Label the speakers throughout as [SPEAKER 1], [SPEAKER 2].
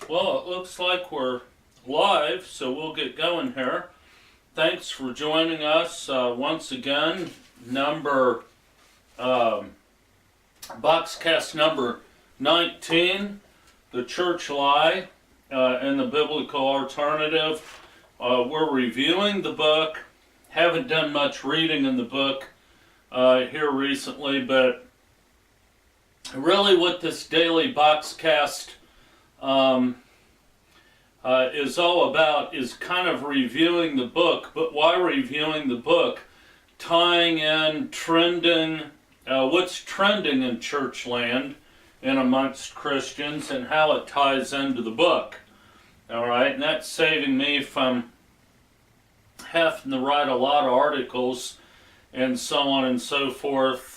[SPEAKER 1] Well, it looks like we're live, so we'll get going here. Thanks for joining us once again. Number Boxcast number 19, The Church Lie and the Biblical Alternative. We're reviewing the book. Haven't done much reading in the book here recently, but really what this daily Boxcast is all about is kind of reviewing the book. But why reviewing the book? Tying in what's trending in church land and amongst Christians and how it ties into the book. Alright, and that's saving me from having to write a lot of articles and so on and so forth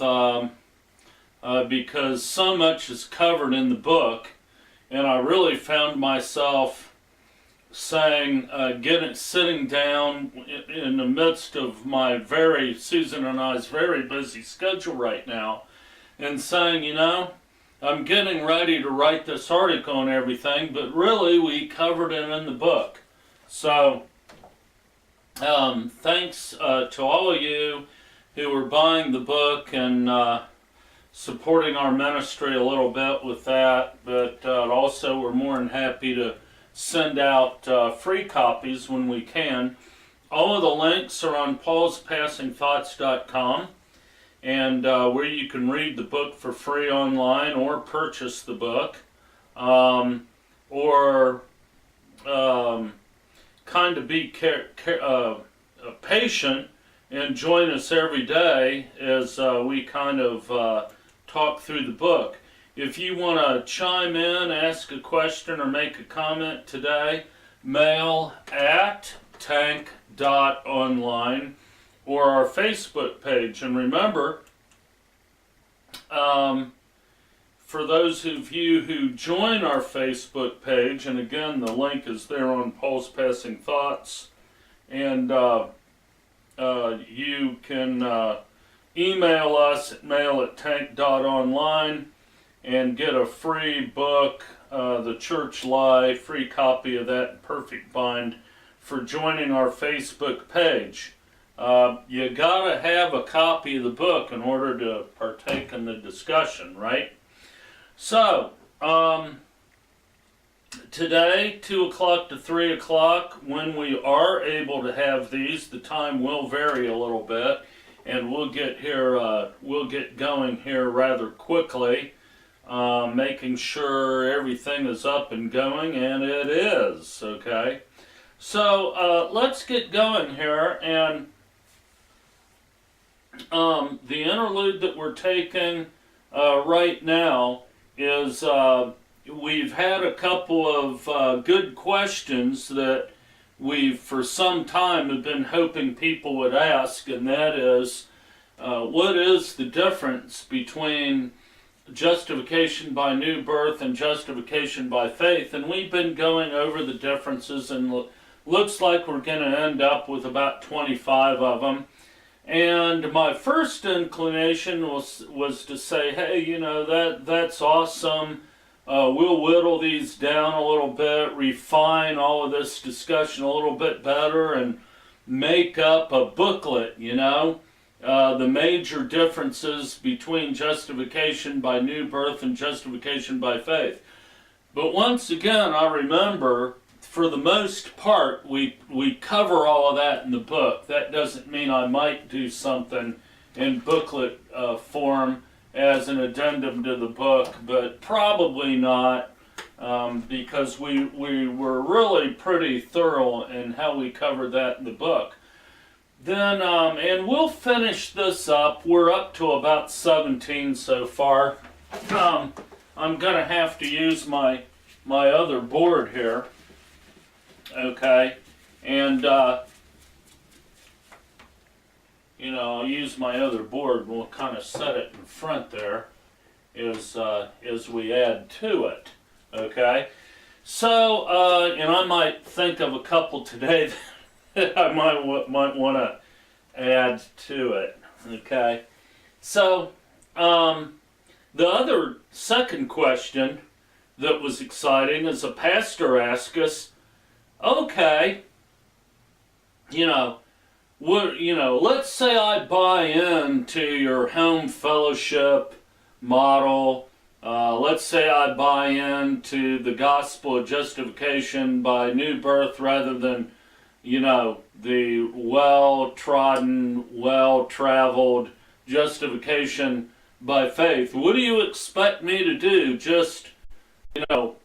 [SPEAKER 1] because so much is covered in the book, and I really found myself saying, sitting down in the midst of Susan and I's very busy schedule right now, and saying, I'm getting ready to write this article and everything, but really we covered it in the book. So, thanks to all of you who are buying the book and supporting our ministry a little bit with that, but also we're more than happy to send out free copies when we can. All of the links are on paulspassingthoughts.com, and where you can read the book for free online or purchase the book, or kind of be patient and join us every day as we kind of talk through the book. If you want to chime in, ask a question, or make a comment today, mail at tank.online or our Facebook page. And remember, for those of you who join our Facebook page, and again, the link is there on Paul's Passing Thoughts, and you can email us at mail@tank.online and get a free book, The Church Lie, free copy of that in perfect bind for joining our Facebook page. You gotta have a copy of the book in order to partake in the discussion, right? So, today, 2 o'clock to 3 o'clock, when we are able to have these, the time will vary a little bit, and we'll get going here rather quickly. Making sure everything is up and going, and it is, okay? So, let's get going here, and the interlude that we're taking right now is we've had a couple of good questions that we've for some time have been hoping people would ask, and that is, what is the difference between justification by new birth and justification by faith? And we've been going over the differences, and looks like we're going to end up with about 25 of them. And my first inclination was to say, hey, that's awesome. We'll whittle these down a little bit, refine all of this discussion a little bit better, and make up a booklet, the major differences between justification by new birth and justification by faith. But once again, I remember, for the most part, we cover all of that in the book. That doesn't mean I might do something in booklet form as an addendum to the book, but probably not, because we were really pretty thorough in how we covered that in the book. Then, and we'll finish this up. We're up to about 17 so far. I'm going to have to use my other board here. Okay. And, I'll use my other board, and we'll kind of set it in front there as we add to it. Okay. So, and I might think of a couple today that I might want to add to it. Okay, so the other second question that was exciting is a pastor asked us, okay, let's say I buy into your home fellowship model. Let's say I buy into the gospel of justification by new birth rather than, the well-trodden, well-traveled justification by faith. What do you expect me to do? Just,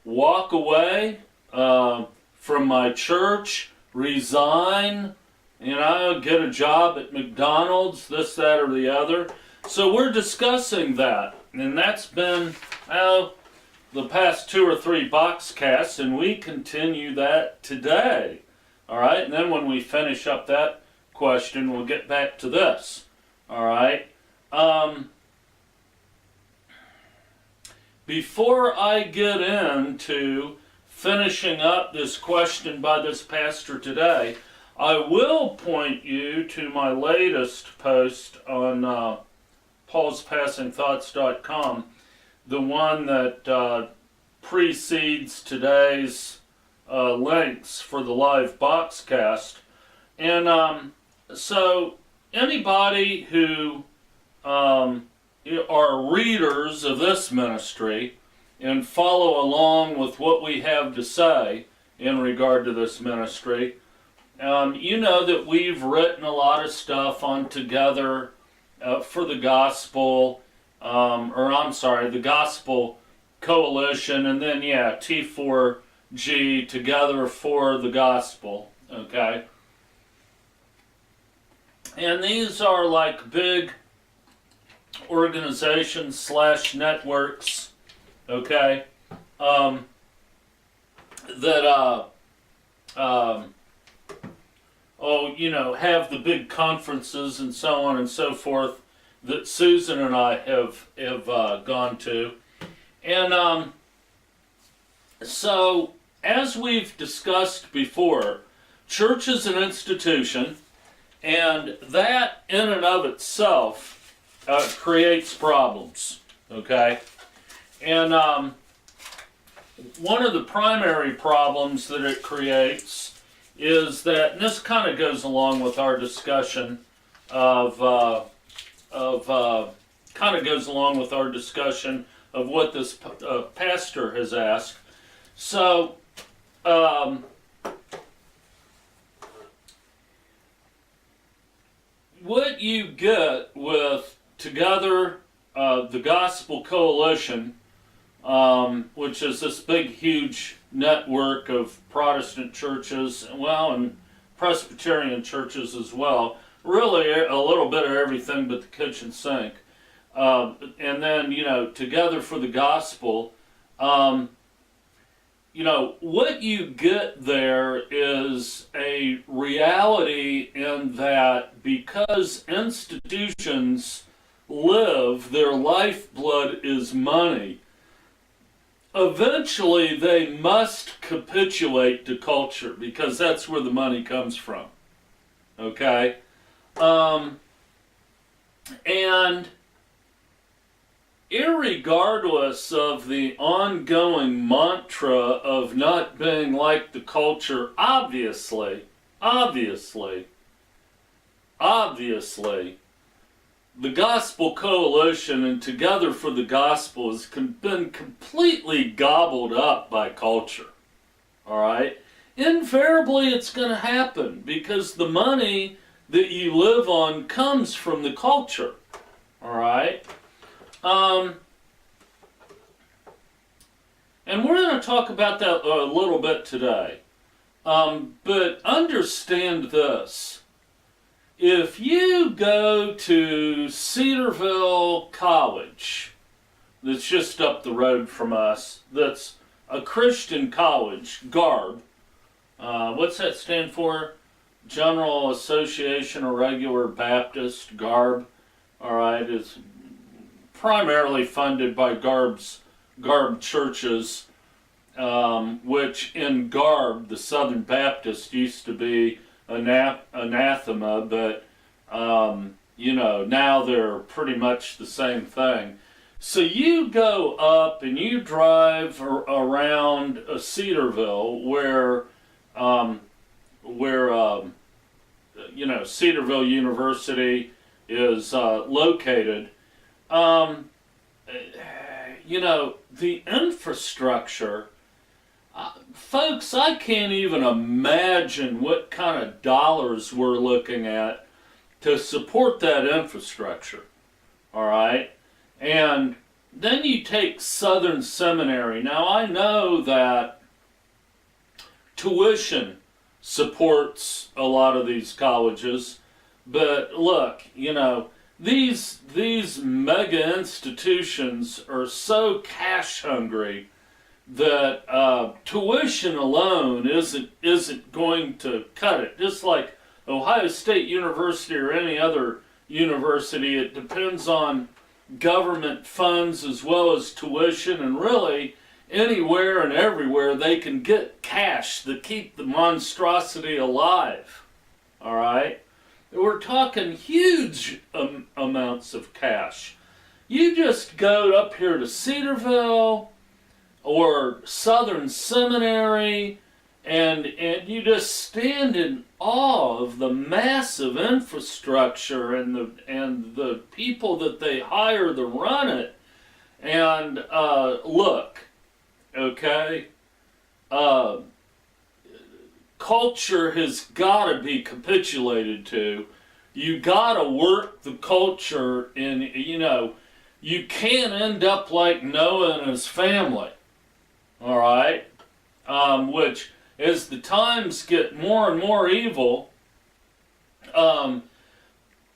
[SPEAKER 1] walk away from my church, resign, get a job at McDonald's, this, that, or the other? So we're discussing that, and that's been the past 2 or 3 Boxcasts, and we continue that today. All right, and then when we finish up that question, we'll get back to this. All right. Before I get into finishing up this question by this pastor today, I will point you to my latest post on paulspassingthoughts.com, the one that precedes today's links for the live Boxcast. And so anybody who are readers of this ministry and follow along with what we have to say in regard to this ministry, you know that we've written a lot of stuff on Together for the Gospel, the Gospel Coalition, and then, T4G, Together for the Gospel, okay? And these are like big organizations / networks, okay, that have the big conferences and so on and so forth that Susan and I have gone to. And so, as we've discussed before, church is an institution, and that in and of itself creates problems, okay? And one of the primary problems that it creates is that, and this kind of goes along with our discussion of what this pastor has asked. So, what you get with Together, the Gospel Coalition, which is this big, huge network of Protestant churches, and Presbyterian churches as well. Really, a little bit of everything but the kitchen sink. And then, Together for the Gospel. What you get there is a reality in that because institutions live, their lifeblood is money. Eventually, they must capitulate to culture because that's where the money comes from. Okay? And irregardless of the ongoing mantra of not being like the culture, obviously, the Gospel Coalition and Together for the Gospel has been completely gobbled up by culture. All right? Invariably, it's going to happen because the money that you live on comes from the culture. All right? And we're going to talk about that a little bit today. But understand this. If you go to Cedarville College, that's just up the road from us, that's a Christian college, GARB, what's that stand for? General Association of Regular Baptist, GARB, all right, is primarily funded by GARB churches, which in GARB, the Southern Baptist used to be anathema, but now they're pretty much the same thing. So you go up and you drive around Cedarville, where Cedarville University is located. Um, the infrastructure, folks, I can't even imagine what kind of dollars we're looking at to support that infrastructure. All right? And then you take Southern Seminary. Now, I know that tuition supports a lot of these colleges, but look, these mega institutions are so cash hungry that tuition alone isn't going to cut it. Just like Ohio State University or any other university, it depends on government funds as well as tuition, and really anywhere and everywhere they can get cash to keep the monstrosity alive. All right? We're talking huge amounts of cash. You just go up here to Cedarville or Southern Seminary, and you just stand in awe of the massive infrastructure and the people that they hire to run it. And look, okay, culture has got to be capitulated to. You got to work the culture, and you can't end up like Noah and his family. All right, which as the times get more and more evil,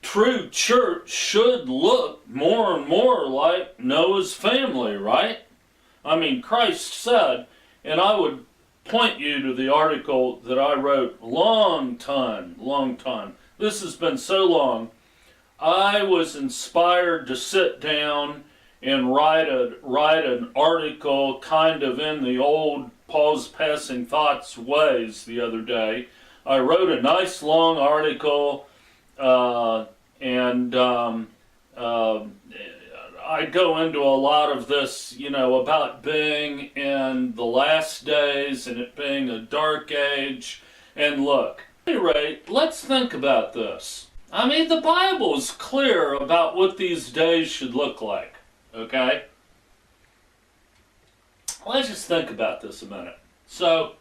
[SPEAKER 1] true church should look more and more like Noah's family, right? I mean, Christ said, and I would point you to the article that I wrote long time. This has been so long. I was inspired to sit down and write an article kind of in the old Paul's Passing Thoughts ways the other day. I wrote a nice long article, and I go into a lot of this, about being in the last days and it being a dark age. And look, at any rate, let's think about this. I mean, the Bible is clear about what these days should look like. Okay? Let's just think about this a minute. So,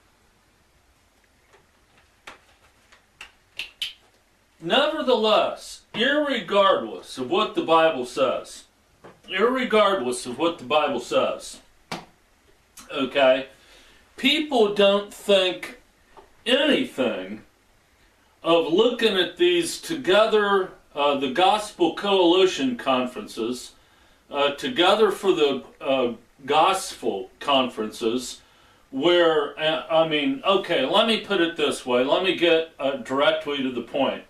[SPEAKER 1] nevertheless, irregardless of what the Bible says, okay, people don't think anything of looking at these together, the Gospel Coalition conferences, together for the gospel conferences, where, okay, let me put it this way. Let me get directly to the point.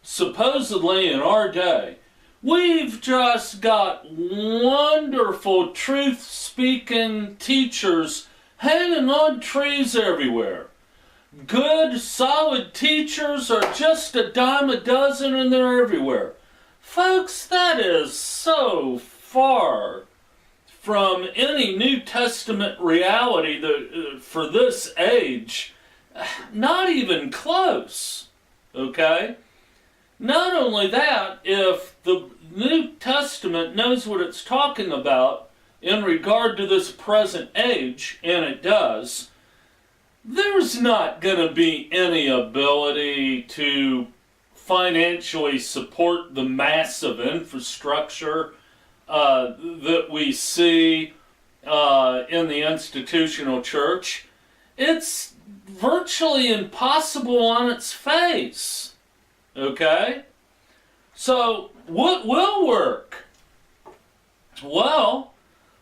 [SPEAKER 1] Supposedly in our day, we've just got wonderful truth-speaking teachers hanging on trees everywhere. Good, solid teachers are just a dime a dozen, and they're everywhere. Folks, that is so far from any New Testament reality for this age. Not even close. Okay? Not only that, if the New Testament knows what it's talking about in regard to this present age, and it does, there's not going to be any ability to financially support the massive infrastructure that we see in the institutional church. It's virtually impossible on its face. Okay? So, what will work? Well,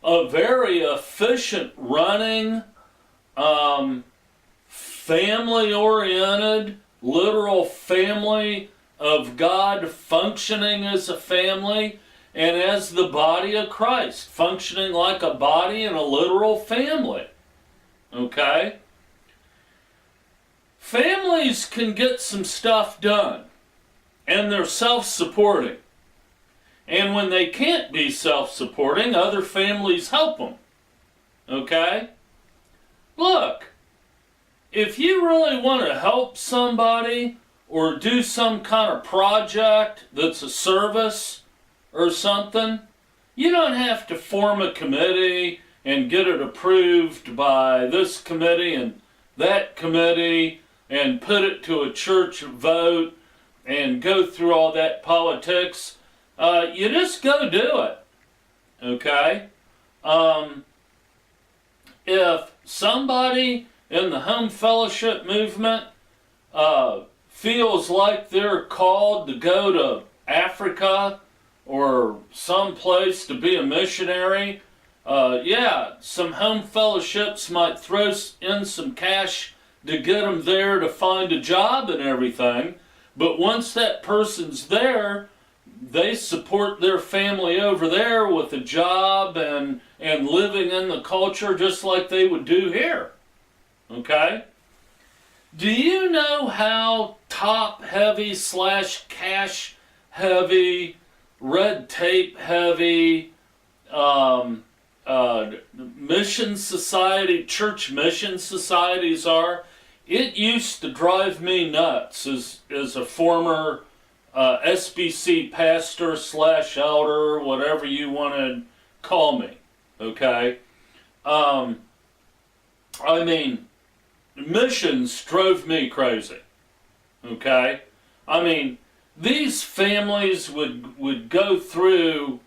[SPEAKER 1] a very efficient running, family-oriented, literal family of God functioning as a family and as the body of Christ, functioning like a body and a literal family. Okay? Families can get some stuff done, and they're self-supporting. And when they can't be self-supporting, other families help them. Okay? Look, if you really want to help somebody or do some kind of project that's a service or something, you don't have to form a committee and get it approved by this committee and that committee and put it to a church vote and go through all that politics. You just go do it. Okay? If somebody in the home fellowship movement feels like they're called to go to Africa or someplace to be a missionary, some home fellowships might throw in some cash to get them there to find a job and everything. But once that person's there, they support their family over there with a job and living in the culture just like they would do here. Okay? Do you know how top-heavy / cash-heavy, red tape-heavy mission society, church mission societies are? It used to drive me nuts as a former SBC pastor / elder, whatever you want to call me. Okay? I mean, missions drove me crazy. Okay? I mean, these families would go through,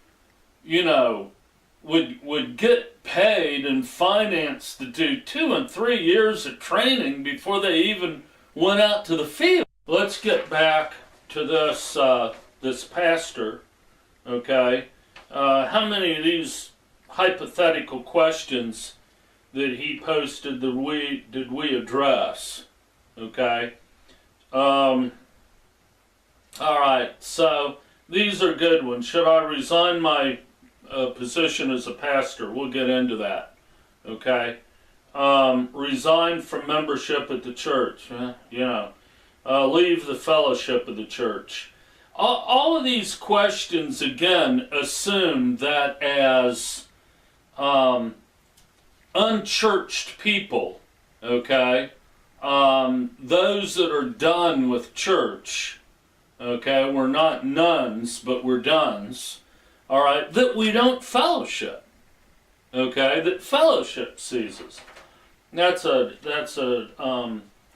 [SPEAKER 1] would get paid and financed to do 2 and 3 years of training before they even went out to the field. Let's get back to this pastor. Okay? How many of these hypothetical questions that he posted did we address? Okay? All right, so these are good ones. Should I resign my position as a pastor? We'll get into that. Okay? Resign from membership at the church. Leave the fellowship of the church. All of these questions, again, assume that as unchurched people, okay, those that are done with church, okay, we're not nuns, but we're dones, all right, that we don't fellowship, okay, that fellowship ceases.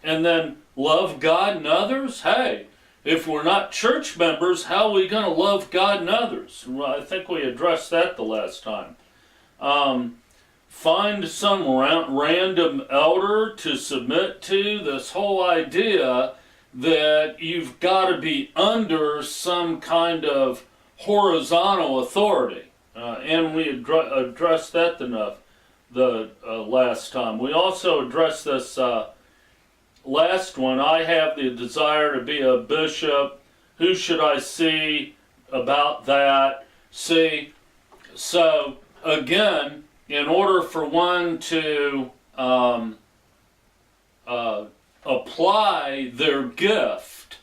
[SPEAKER 1] And then love God and others. Hey, if we're not church members, how are we going to love God and others? Well, I think we addressed that the last time. Find some random elder to submit to. This whole idea that you've got to be under some kind of horizontal authority. And we addressed that enough the last time. We also addressed this last one. I have the desire to be a bishop. Who should I see about that? See, so again, in order for one to apply their gift,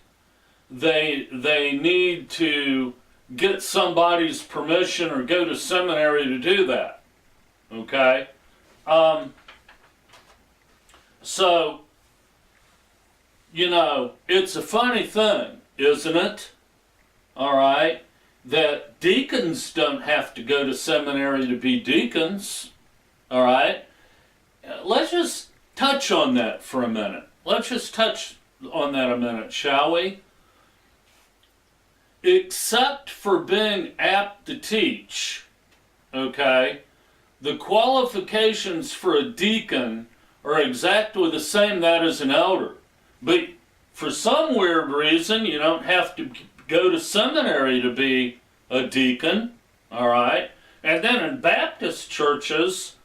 [SPEAKER 1] they need to get somebody's permission or go to seminary to do that. Okay? So, it's a funny thing, isn't it? All right? That deacons don't have to go to seminary to be deacons. All right? Let's just touch on that for a minute. Let's just touch on that a minute, shall we? Except for being apt to teach, okay, the qualifications for a deacon are exactly the same that as an elder. But for some weird reason, you don't have to go to seminary to be a deacon, all right? And then in Baptist churches,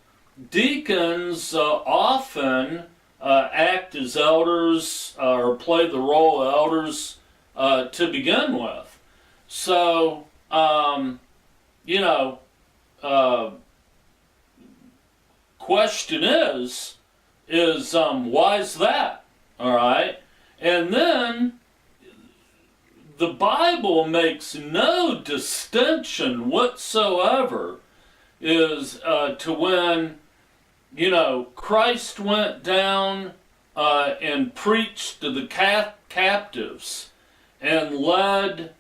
[SPEAKER 1] deacons often act as elders or play the role of elders to begin with. So, question is why is that? All right? And then the Bible makes no distinction whatsoever is to when, Christ went down and preached to the captives and led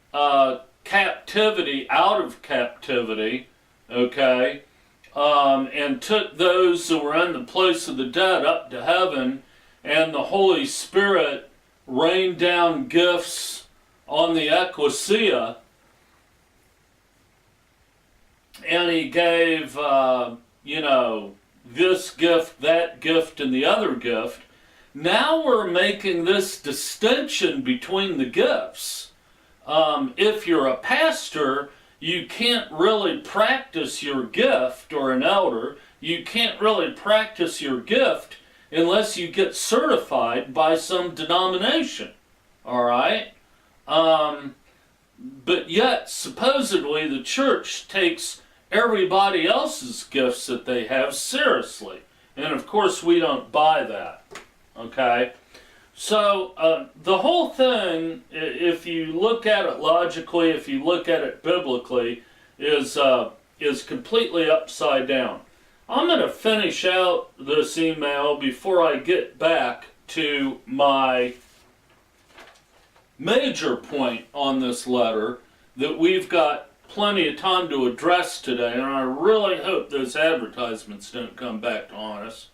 [SPEAKER 1] captivity out of captivity, okay, and took those who were in the place of the dead up to heaven, and the Holy Spirit rained down gifts on the ecclesia, and he gave, this gift, that gift, and the other gift. Now we're making this distinction between the gifts. If you're a pastor, you can't really practice your gift, or an elder, you can't really practice your gift unless you get certified by some denomination. All right? But yet, supposedly, the church takes everybody else's gifts that they have seriously. And of course, we don't buy that. Okay? So, the whole thing, if you look at it logically, if you look at it biblically, is completely upside down. I'm going to finish out this email before I get back to my major point on this letter that we've got plenty of time to address today, and I really hope those advertisements don't come back to haunt us.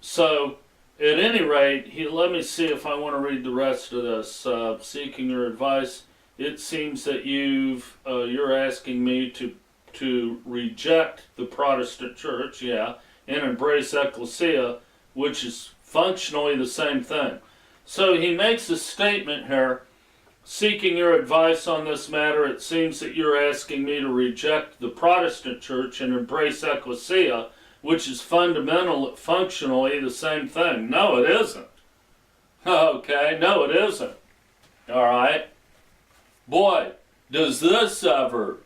[SPEAKER 1] So, at any rate, let me see if I want to read the rest of this. Seeking your advice, it seems that you're asking me to reject the Protestant church, and embrace ecclesia, which is functionally the same thing. So he makes a statement here, seeking your advice on this matter, it seems that you're asking me to reject the Protestant church and embrace ecclesia, which is functionally the same thing. No, it isn't. Okay, no, it isn't. All right? Boy, does this ever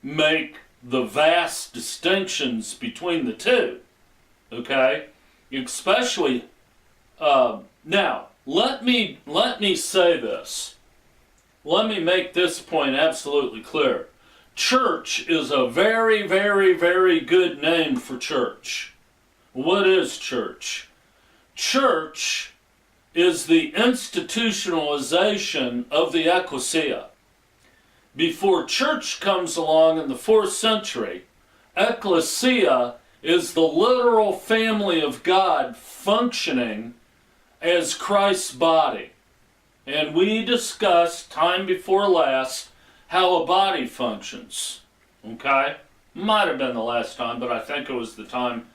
[SPEAKER 1] make the vast distinctions between the two. Okay? Especially, now, let me say this. Let me make this point absolutely clear. Church is a very, very, very good name for church. What is church? Church is the institutionalization of the ecclesia. Before church comes along in the 4th century, ecclesia is the literal family of God functioning as Christ's body. And we discussed time before last how a body functions. Okay? Might have been the last time, but I think it was the time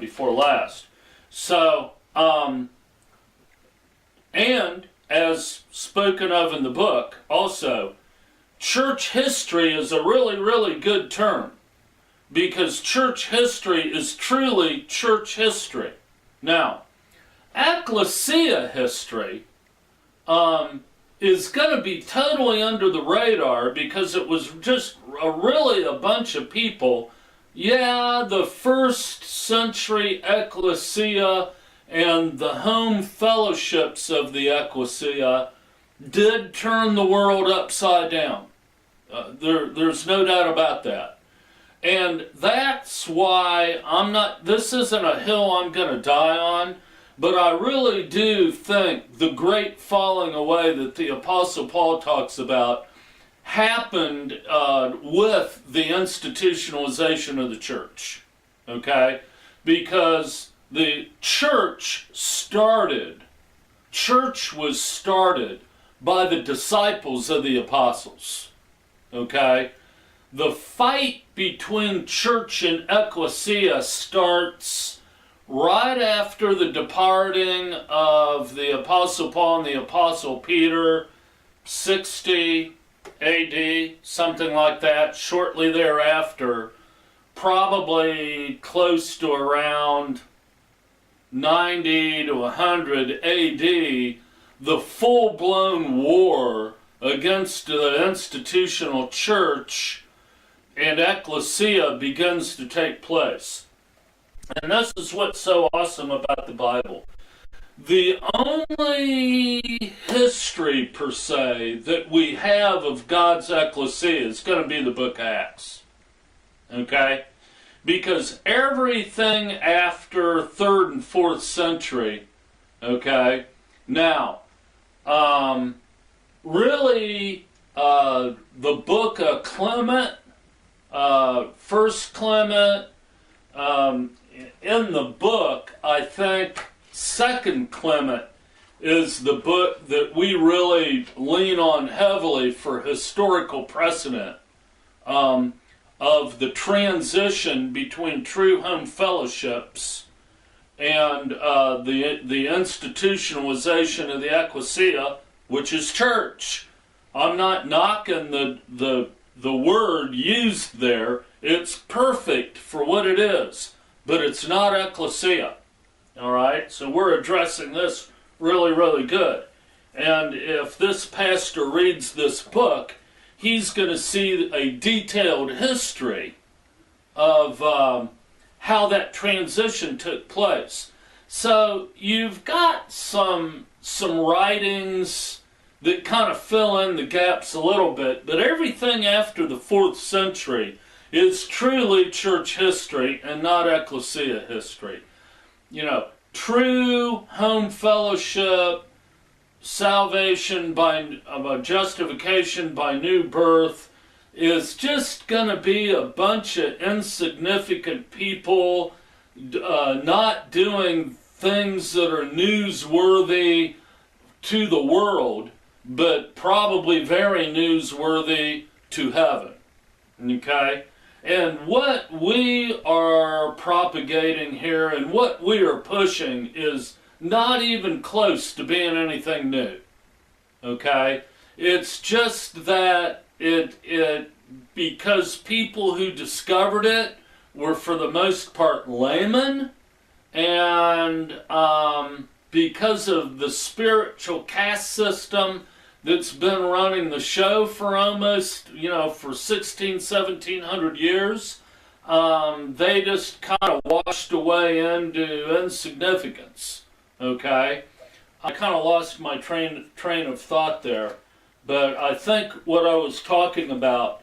[SPEAKER 1] before last. So, and as spoken of in the book, also, church history is a really, really good term, because church history is truly church history. Now, ecclesia history is going to be totally under the radar, because it was just really a bunch of people. Yeah, the 1st century ecclesia and the home fellowships of the ecclesia did turn the world upside down. There's no doubt about that. And that's why this isn't a hill I'm going to die on, but I really do think the great falling away that the Apostle Paul talks about happened with the institutionalization of the church. Okay? Because the church was started by the disciples of the apostles. Okay? The fight between church and ecclesia starts right after the departing of the Apostle Paul and the Apostle Peter, 60 AD, something like that, shortly thereafter, probably close to around 90 to 100 AD, the full-blown war against the institutional church and ecclesia begins to take place. And this is what's so awesome about the Bible. The only history, per se, that we have of God's ecclesia is going to be the book of Acts. Okay? Because everything after 3rd and 4th century, okay, now, really, the book of Clement, First Clement, in the book, I think Second Clement is the book that we really lean on heavily for historical precedent of the transition between true home fellowships and the institutionalization of the ecclesia, which is church. I'm not knocking the word used there. It's perfect for what it is, but it's not ecclesia. All right, so we're addressing this really, really good. And if this pastor reads this book, he's going to see a detailed history of how that transition took place. So you've got some writings that kind of fill in the gaps a little bit, but everything after the 4th century is truly church history and not ecclesia history. You know, true home fellowship, salvation by justification by new birth is just going to be a bunch of insignificant people not doing things that are newsworthy to the world, but probably very newsworthy to heaven. Okay? And what we are propagating here and what we are pushing is not even close to being anything new. Okay? It's just that it because people who discovered it were for the most part laymen, and because of the spiritual caste system that's been running the show for almost, for 1700 years, they just kind of washed away into insignificance. Okay? I kind of lost my train of thought there, but I think what I was talking about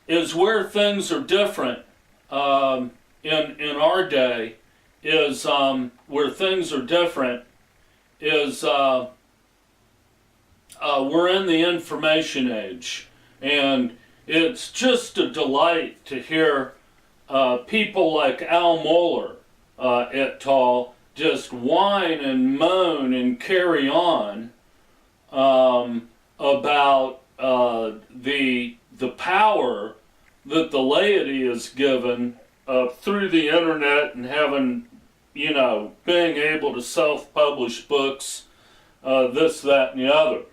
[SPEAKER 1] is where things are different in our day is where things are different is we're in the information age, and it's just a delight to hear people like Al Mohler et al. Just whine and moan and carry on about the power that the laity is given through the internet and having, being able to self-publish books, this, that, and the other.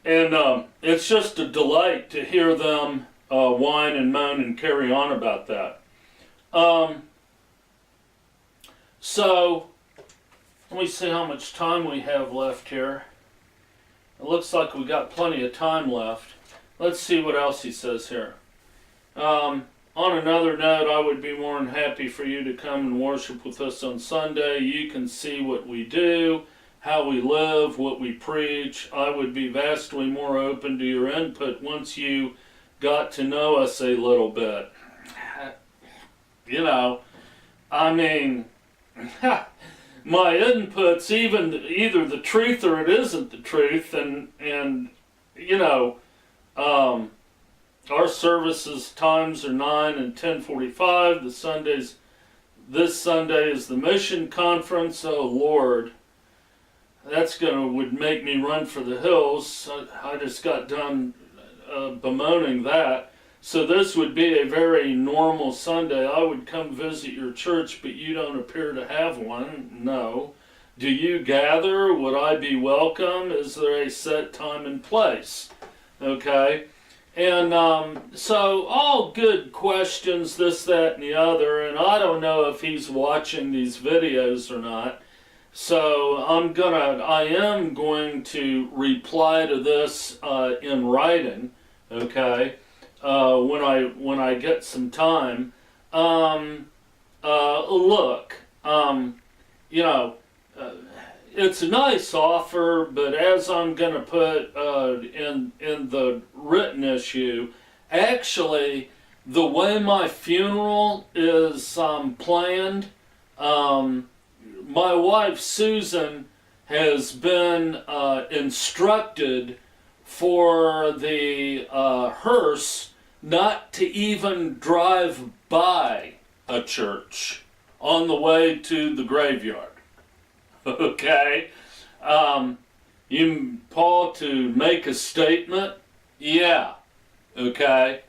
[SPEAKER 1] And it's just a delight to hear them whine and moan and carry on about that. So, let me see how much time we have left here. It looks like we got plenty of time left. Let's see what else he says here. On another note, I would be more than happy for you to come and worship with us on Sunday. You can see what we do, how we live, what we preach. I would be vastly more open to your input once you got to know us a little bit. My input's either the truth or it isn't the truth, and our services times are 9 and 10:45. This Sunday is the mission conference. Oh Lord, would make me run for the hills. I just got done bemoaning that. So this would be a very normal Sunday. I would come visit your church, but you don't appear to have one. No. Do you gather? Would I be welcome? Is there a set time and place? Okay. And so all good questions, this, that, and the other. And I don't know if he's watching these videos or not. So I am going to reply to this in writing. Okay. When I get some time, look, it's a nice offer, but as I'm going to put in the written issue, actually, the way my funeral is planned, my wife Susan has been instructed for the hearse not to even drive by a church on the way to the graveyard. Okay? Paul, to make a statement? Yeah. Okay?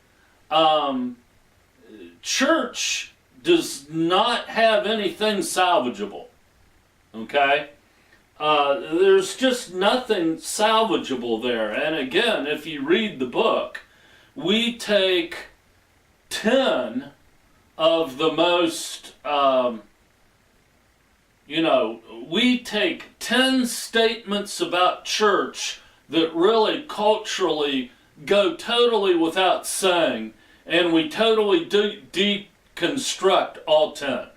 [SPEAKER 1] Church does not have anything salvageable. Okay? There's just nothing salvageable there. And again, if you read the book, we take 10 of the most, we take 10 statements about church that really culturally go totally without saying, and we totally deconstruct all 10.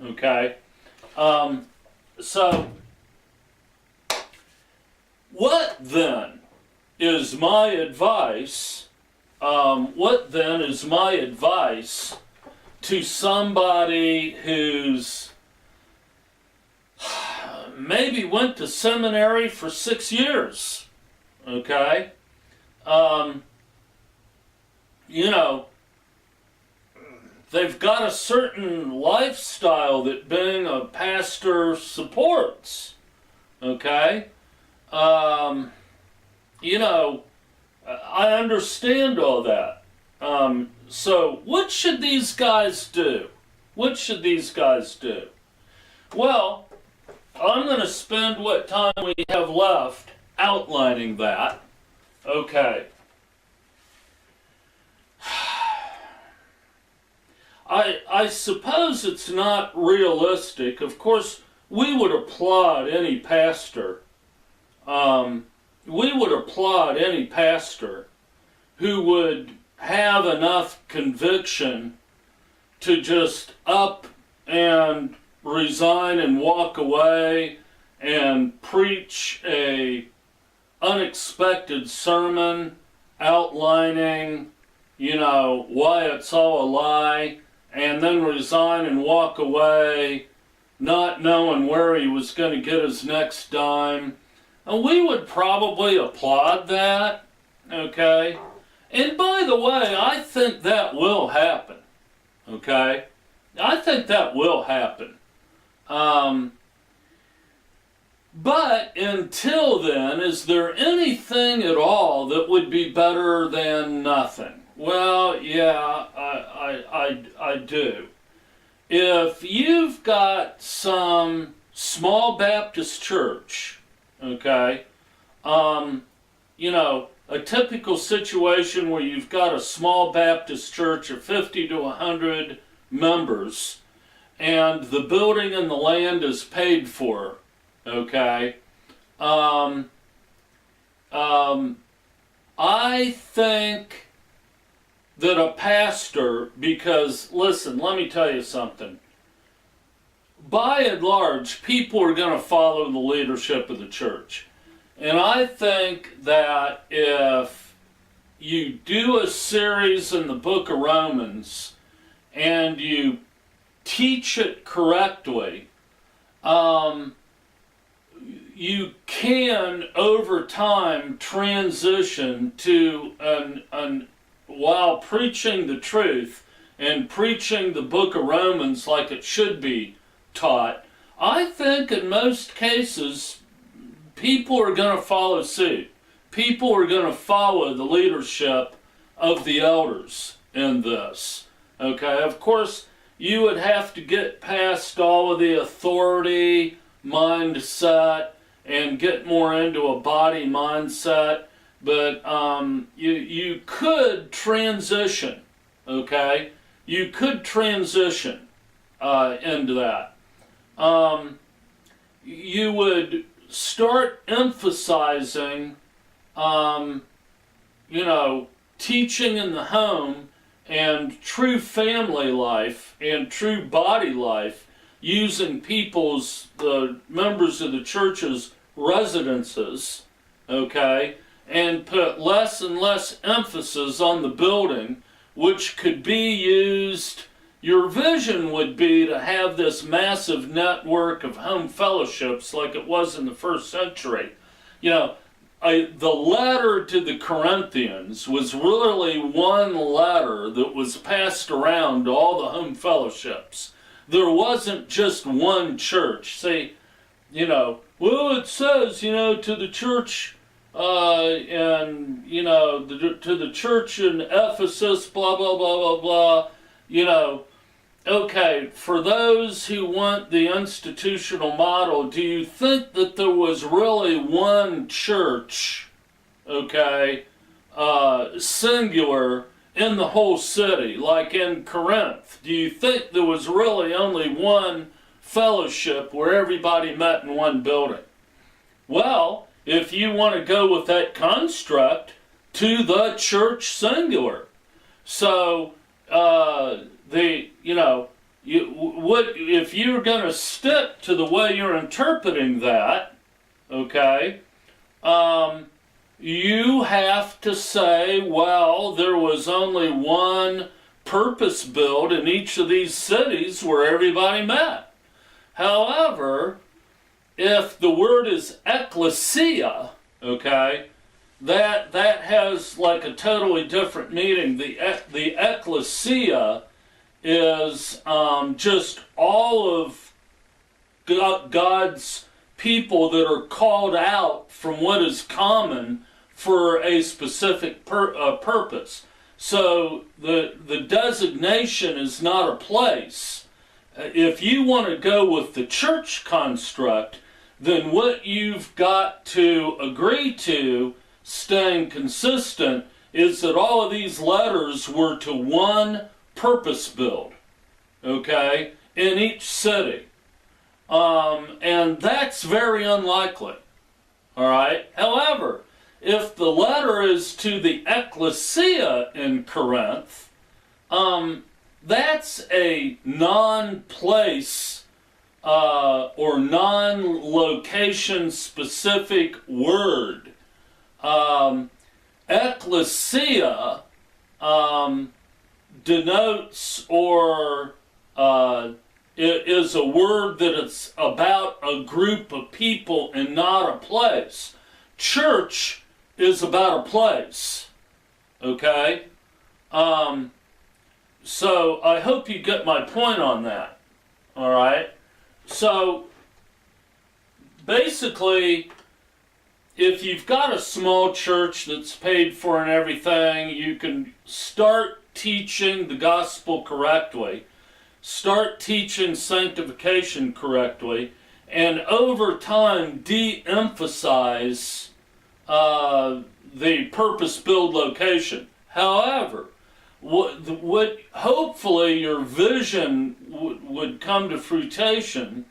[SPEAKER 1] Okay? So, what then is my advice? What then is my advice to somebody who's maybe went to seminary for 6 years? Okay? They've got a certain lifestyle that being a pastor supports. Okay? I understand all that. So what should these guys do? What should these guys do? Well, I'm going to spend what time we have left outlining that. Okay. I suppose it's not realistic. Of course, we would applaud any pastor. We would applaud any pastor who would have enough conviction to just up and resign and walk away and preach a unexpected sermon outlining, why it's all a lie, and then resign and walk away not knowing where he was going to get his next dime. And we would probably applaud that, okay? And by the way, I think that will happen, okay? I think that will happen. But until then, is there anything at all that would be better than nothing? Well, yeah, I do. If you've got some small Baptist church, okay, a typical situation where you've got a small Baptist church of 50 to 100 members, and the building and the land is paid for, okay, I think that a pastor, because, listen, let me tell you something. By and large, people are going to follow the leadership of the church. And I think that if you do a series in the book of Romans and you teach it correctly, you can, over time, transition to while preaching the truth and preaching the book of Romans like it should be taught. I think in most cases, people are going to follow suit. People are going to follow the leadership of the elders in this. Okay, of course, you would have to get past all of the authority mindset and get more into a body mindset, but you could transition, okay? You could transition into that. You would start emphasizing, teaching in the home and true family life and true body life using the members of the church's residences, okay, and put less and less emphasis on the building, which could be used. Your vision would be to have this massive network of home fellowships like it was in the first century. You know, the letter to the Corinthians was really one letter that was passed around to all the home fellowships. There wasn't just one church. See, well, it says, to the church and, to the church in Ephesus, blah, blah, blah, blah, blah, okay, for those who want the institutional model, do you think that there was really one church, okay, singular in the whole city, like in Corinth? Do you think there was really only one fellowship where everybody met in one building? Well, if you want to go with that construct, to the church singular. So, if you're going to stick to the way you're interpreting that, okay, you have to say, well, there was only one purpose built in each of these cities where everybody met. However, if the word is ecclesia, okay, that has like a totally different meaning. The ecclesia is just all of God's people that are called out from what is common for a specific purpose. So the designation is not a place. If you want to go with the church construct, then what you've got to agree to, staying consistent, is that all of these letters were to one purpose build, okay, in each city. And that's very unlikely, all right? However, if the letter is to the ecclesia in Corinth, that's a non-place or non-location specific word. Ecclesia denotes or it is a word that it's about a group of people and not a place. Church is about a place, okay? So I hope you get my point on that, all right? So basically, if you've got a small church that's paid for and everything, you can start teaching the gospel correctly, start teaching sanctification correctly, and over time de-emphasize the purpose-built location. However, what hopefully your vision would come to fruition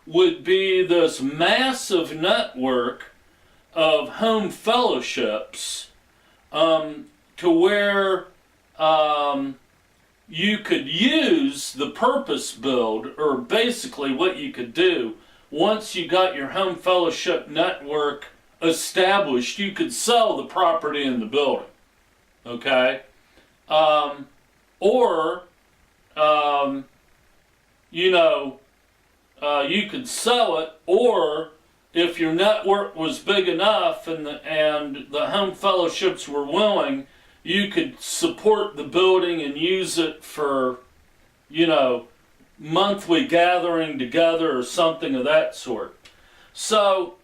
[SPEAKER 1] would be this massive network of home fellowships to where you could use the purpose build, or basically what you could do once you got your home fellowship network established, you could sell the property in the building, okay? You could sell it, or if your network was big enough and the home fellowships were willing, you could support the building and use it for, monthly gathering together or something of that sort. So,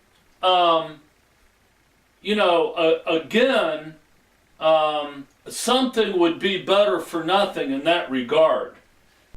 [SPEAKER 1] again, something would be better for nothing in that regard.